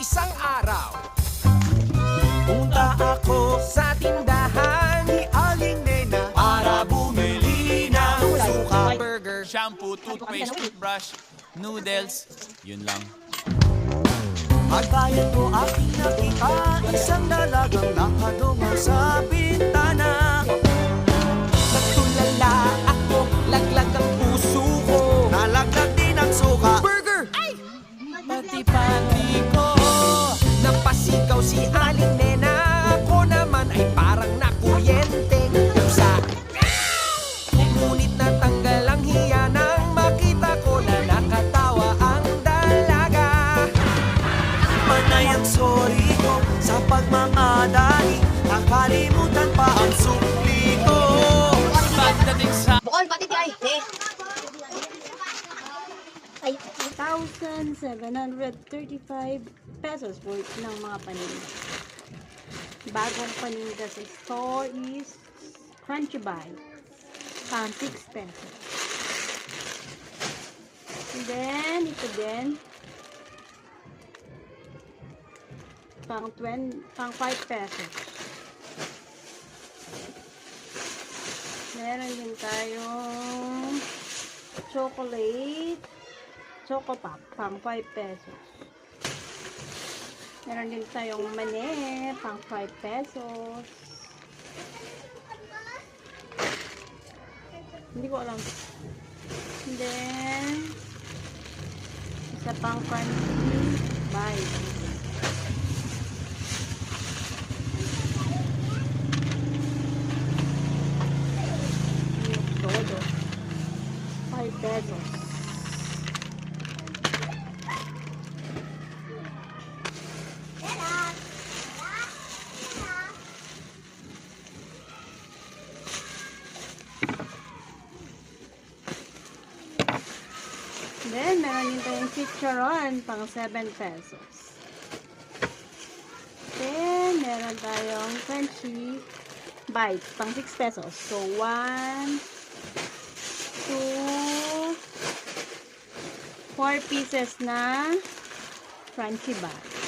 Isang araw, pumunta ako sa tindahan ni Aling Nena para bumili ng suka, burger, shampoo, toothpaste, toothbrush, noodles, yun lang. Pagbayad ko aking nakita, isang dalagang nakadungan sa bintana. Nagtulala ako, laglag ang puso ko, nalaglag din ang suka, burger! Ay! Pati-pati ko, napasigaw si Aling Nena. Ako naman ay parang nakuryente sa ngunit natanggal ang hiya nang makita ko na nakatawa ang dalaga. Panay ang sorry ko sa pagmamadali, nakalimutan pa ang sukli ko. Pagdating sa Bukol, pati ti ay. Ay, 1,735 pesos worth ng mga paninda. Bagong paninda sa store is Crunchy Bite. Pang 6 pesos. And then, ito din. Pang 5 pesos. Meron din tayong chocolate Choco Pop, pang 5 pesos. Meron din tayong mani, pang 5 pesos. Hindi ko alam. And then, isa pang crunchy bite. Todo. 5 pesos. Then, meron din tayong chicharon, pang 7 pesos. Then, meron tayong crunchy bite, pang 6 pesos. So, 1, 2, 4 pieces na crunchy bite.